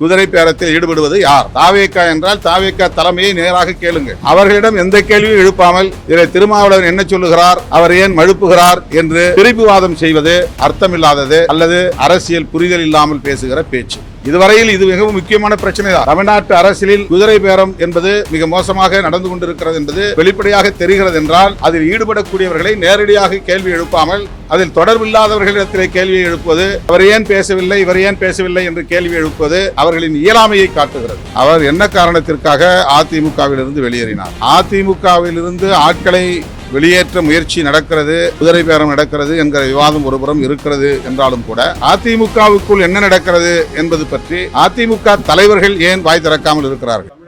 குதிரை பேரத்தில் ஈடுபடுவது யார்? தாவேகா என்றால் தாவேகா தலைமையை நேராக கேளுங்க. அவர்களிடம் எந்த கேள்வியும் எழுப்பாமல் இதை திருமாவளவன் என்ன சொல்லுகிறார், அவர் ஏன் மழுப்புகிறார் என்று திருப்பிவாதம் செய்வது அர்த்தமில்லாதது அல்லது அரசியல் புரிதல் இல்லாமல் பேசுகிற பேச்சு. இதுவரையில் இது மிகவும் முக்கியமான பிரச்சனை தான். தமிழ்நாட்டு அரசியலில் குதிரை பேரம் என்பது மிக மோசமாக நடந்து கொண்டிருக்கிறது என்பது வெளிப்படையாக தெரிகிறது என்றால் அதில் ஈடுபடக்கூடியவர்களை நேரடியாக கேள்வி எழுப்பாமல் அதில் தொடர்பில்லாதவர்களிடத்திலே கேள்வியை எழுப்புவது, அவர் ஏன் பேசவில்லை, இவர் ஏன் பேசவில்லை என்று கேள்வி எழுப்புவது அவர்களின் இயலாமையை காட்டுகிறது. அவர் என்ன காரணத்திற்காக அதிமுகவில் இருந்து வெளியேறினார்? அதிமுகவில் இருந்து ஆட்களை வெளியேற்ற முயற்சி நடக்கிறது, குதிரை பேரம் நடக்கிறது என்கிற விவாதம் ஒருபுறம் இருக்கிறது என்றாலும் கூட அதிமுகவுக்குள் என்ன நடக்கிறது என்பது பற்றி அதிமுக தலைவர்கள் ஏன் வாய் திறக்காமல் இருக்கிறார்கள்?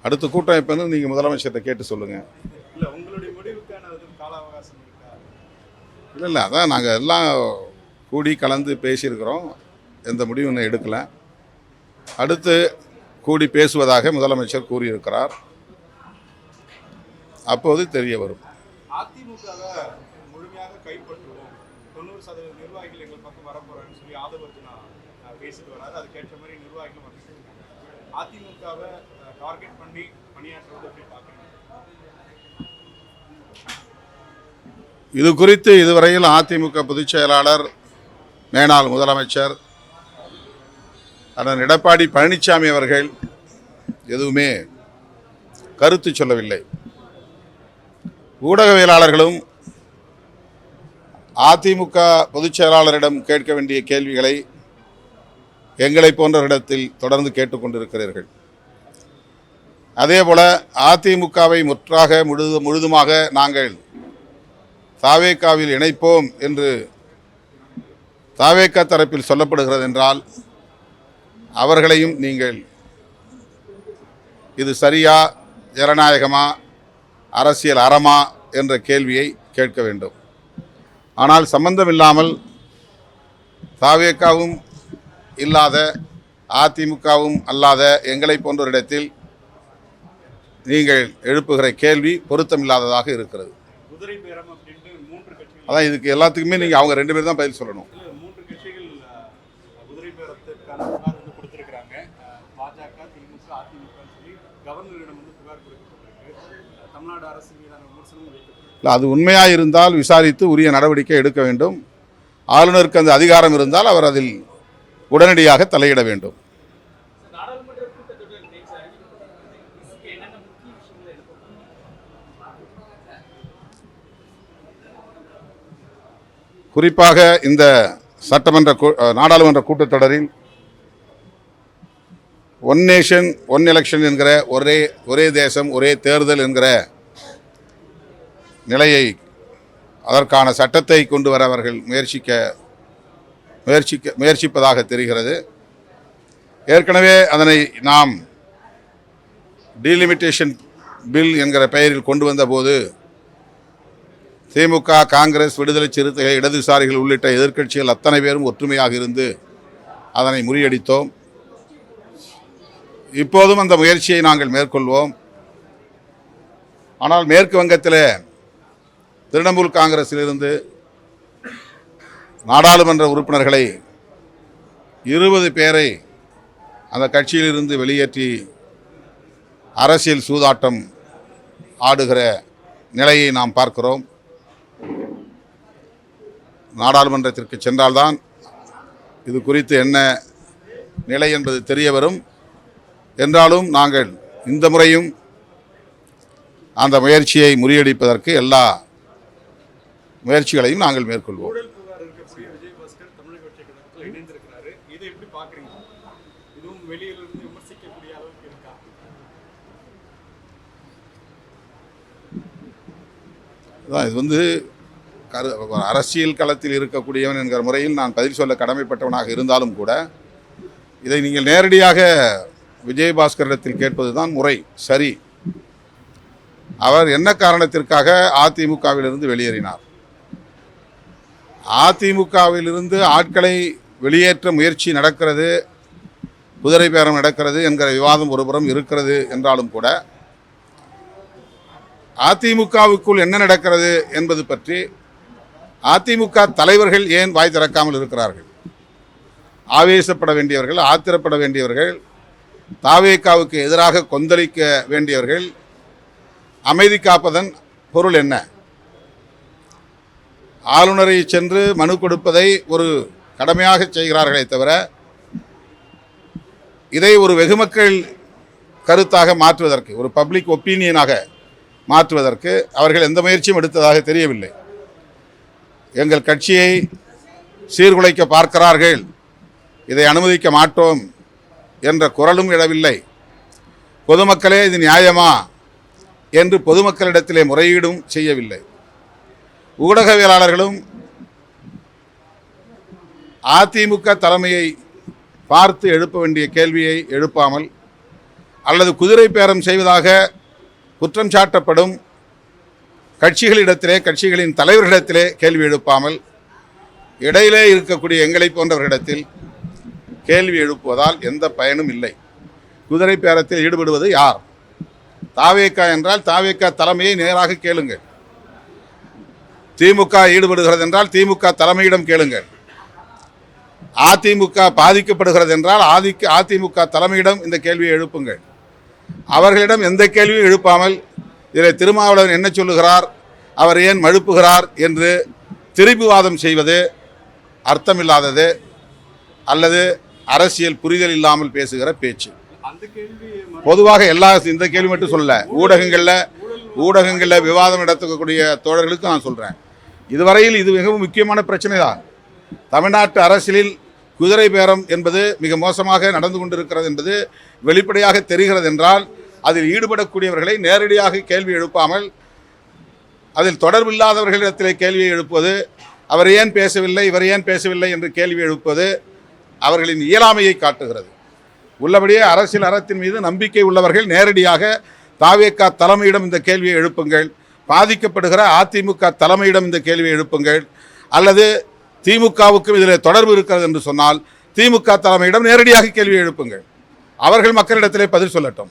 அடுத்த கூட்டம் எப்ப நீங்க முதலமைச்சர்கிட்ட கேட்டு சொல்லுங்க. இல்லை அதான் நாங்கள் எல்லாம் கூடி கலந்து பேசியிருக்கிறோம், எந்த முடிவும் இன்னும் எடுக்கலை. அடுத்து கூடி பேசுவதாக முதலமைச்சர் கூறியிருக்கிறார், அப்போது தெரிய வரும். அதிமுகவை முழுமையாக கைப்பற்றுவோம், 90% நிர்வாகிகள் எங்கள் பக்கம் வரப்போறாங்கன்னு சொல்லி ஆதவர்ஜுனா பேசிட்டு வராது. அதுக்கேற்ற மாதிரி நிர்வாகிகள் அதிமுகவை டார்கெட் பண்ணி பணியாற்றுவது எப்படி பார்க்குறீங்க? இது குறித்து இதுவரையில் அதிமுக பொதுச் செயலாளர், மேனாள் முதலமைச்சர் அண்ணன் எடப்பாடி பழனிசாமி அவர்கள் எதுவுமே கருத்து சொல்லவில்லை. ஊடகவியலாளர்களும் அதிமுக பொதுச் செயலாளரிடம் கேட்க வேண்டிய கேள்விகளை எங்களை போன்றவரிடத்தில் தொடர்ந்து கேட்டுக்கொண்டிருக்கிறீர்கள். அதேபோல அதிமுகவை முற்றாக முழுதுமாக நாங்கள் தாவேகாவில் இணைப்போம் என்று தாவேகா தரப்பில் சொல்லப்படுகிறது என்றால் அவர்களையும் நீங்கள் இது சரியா, ஜனநாயகமா, அரசியல் அறமா என்ற கேள்வியை கேட்க வேண்டும். ஆனால் சம்பந்தமில்லாமல் தாவேகாவும் இல்லாத அதிமுகவும் அல்லாத எங்களை போன்றவரிடத்தில் நீங்கள் எழுப்புகிற கேள்வி பொருத்தமில்லாததாக இருக்கிறது. அதான் இதுக்கு எல்லாத்துக்குமே நீங்கள் அவங்க 2 பேர் தான் பதில் சொல்லணும். 3 கட்சிகள் குதிரை பேரத்திற்கான கொடுத்திருக்கிறாங்க. பாஜக, திமுக, அதிமுக சொல்லி கவர்னரிடம் புகார் கொடுக்கப்பட்டிருக்கு. தமிழ்நாடு அரசு மீதான விமர்சனம் வைக்கப்பட்டிருக்கு. இல்லை, அது உண்மையாக இருந்தால் விசாரித்து உரிய நடவடிக்கை எடுக்க வேண்டும். ஆளுநருக்கு அந்த அதிகாரம் இருந்தால் அவர் அதில் உடனடியாக தலையிட வேண்டும். குறிப்பாக இந்த நாடாளுமன்ற கூட்டத்தொடரில் ஒன் நேஷன் ஒன் எலெக்ஷன் என்கிற ஒரே தேசம் ஒரே தேர்தல் என்கிற நிலையை, அதற்கான சட்டத்தை கொண்டு வர அவர்கள் முயற்சிப்பதாக தெரிகிறது. ஏற்கனவே அதனை நாம் டீலிமிட்டேஷன் பில் என்கிற பெயரில் கொண்டு வந்த போது திமுக, காங்கிரஸ், விடுதலை சிறுத்தைகள், இடதுசாரிகள் உள்ளிட்ட எதிர்க்கட்சிகள் அத்தனை பேரும் ஒற்றுமையாக இருந்து அதனை முறியடித்தோம். இப்போதும் அந்த முயற்சியை நாங்கள் மேற்கொள்வோம். ஆனால் மேற்கு வங்கத்தில் திரிணாமுல் காங்கிரஸிலிருந்து நாடாளுமன்ற உறுப்பினர்களை 20 பேரை அந்த கட்சியிலிருந்து வெளியேற்றி அரசியல் சூதாட்டம் ஆடுகிற நிலையை நாம் பார்க்கிறோம். நாடாளுமன்றத்திற்கு சென்றால்தான் இது குறித்து என்ன நிலை என்பது தெரிய வரும். என்றாலும் நாங்கள் இந்த முறையும் அந்த முயற்சியை முறியடிப்பதற்கு எல்லா முயற்சிகளையும் நாங்கள் மேற்கொள்வோம். இது அரசியல் களத்தில் இருக்கக்கூடியவன் என்கிற முறையில் நான் பதில் சொல்ல கடமைப்பட்டவனாக இருந்தாலும் கூட இதை நீங்கள் நேரடியாக விஜயபாஸ்கரிடத்தில் கேட்பது தான் முறை, சரி. அவர் என்ன காரணத்திற்காக அதிமுகவிலிருந்து வெளியேறினார்? அதிமுகவிலிருந்து ஆட்களை வெளியேற்ற முயற்சி நடக்கிறது, குதிரை பேரம் நடக்கிறது என்கிற விவாதம் ஒருபுறம் இருக்கிறது என்றாலும் கூட அதிமுகவுக்குள் என்ன நடக்கிறது என்பது பற்றி அதிமுக தலைவர்கள் ஏன் வாய் திறக்காமல் இருக்கிறார்கள்? ஆவேசப்பட வேண்டியவர்கள், ஆத்திரப்பட வேண்டியவர்கள், தாவேகாவுக்கு எதிராக கொந்தளிக்க வேண்டியவர்கள் அமைதி காப்பதன் பொருள் என்ன? ஆளுநரை சென்று மனு கொடுப்பதை ஒரு கடமையாக செய்கிறார்களே தவிர இதை ஒரு வெகுமக்கள் கருத்தாக மாற்றுவதற்கு, ஒரு பப்ளிக் ஒப்பீனியனாக மாற்றுவதற்கு அவர்கள் எந்த முயற்சியும் எடுத்ததாக தெரியவில்லை. எங்கள் கட்சியை சீர்குலைக்க பார்க்கிறார்கள், இதை அனுமதிக்க மாட்டோம் என்ற குரலும் எழவில்லை. பொதுமக்களே இது நியாயமா என்று பொதுமக்களிடத்திலே முறையீடும் செய்யவில்லை. ஊடகவியலாளர்களும் அதிமுக தலைமையை பார்த்து எழுப்ப வேண்டிய கேள்வியை எழுப்பாமல், அல்லது குதிரை பேரம் செய்வதாக குற்றம் சாட்டப்படும் கட்சிகளிடத்திலே, கட்சிகளின் தலைவர்களிடத்திலே கேள்வி எழுப்பாமல், இடையிலே இருக்கக்கூடிய எங்களை போன்றவர்களிடத்தில் கேள்வி எழுப்புவதால் எந்த பயனும் இல்லை. குதிரை பேரத்தில் ஈடுபடுவது யார்? தாவேகா என்றால் தாவேகா தலைமையை நேராக கேளுங்கள். திமுக ஈடுபடுகிறது என்றால் திமுக தலைமையிடம் கேளுங்கள். அதிமுக பாதிக்கப்படுகிறது என்றால் அதிமுக தலைமையிடம் இந்த கேள்வியை எழுப்புங்கள். அவர்களிடம் எந்த கேள்வியும் எழுப்பாமல் இதில் திருமாவளவன் என்ன சொல்லுகிறார், அவர் ஏன் மழுப்புகிறார் என்று திருப்பிவாதம் செய்வது அர்த்தமில்லாதது, அல்லது அரசியல் புரிதல் இல்லாமல் பேசுகிற பேச்சு. பொதுவாக இந்த கேள்வி மட்டும் சொல்ல, ஊடகங்களில் விவாதம் நடத்தக்கூடிய தோழர்களுக்கு நான் சொல்கிறேன், இதுவரையில் இது மிகவும் முக்கியமான பிரச்சனை தான். தமிழ்நாட்டு அரசியலில் குதிரை பேரம் என்பது மிக மோசமாக நடந்து கொண்டிருக்கிறது என்பது வெளிப்படையாக தெரிகிறது என்றால், அதில் ஈடுபடக்கூடியவர்களை நேரடியாக கேள்வி எழுப்பாமல் அதில் தொடர்பில்லாதவர்களிடத்திலே கேள்வியை எழுப்புவது, அவர் ஏன் பேசவில்லை, இவர் ஏன் பேசவில்லை என்று கேள்வி எழுப்புவது அவர்களின் இயலாமையை காட்டுகிறது. உள்ளபடியே அரசியல் அறத்தின் மீது நம்பிக்கை உள்ளவர்கள் நேரடியாக தாவேகா தலைமையிடம் இந்த கேள்வியை எழுப்புங்கள், பாதிக்கப்படுகிற அதிமுக தலைமையிடம் இந்த கேள்வியை எழுப்புங்கள், அல்லது திமுகவுக்கும் இதில் தொடர்பு இருக்கிறது என்று சொன்னால் திமுக தலைமையிடம் நேரடியாக கேள்வி எழுப்புங்கள். அவர்கள் மக்களிடத்திலே பதில் சொல்லட்டும்.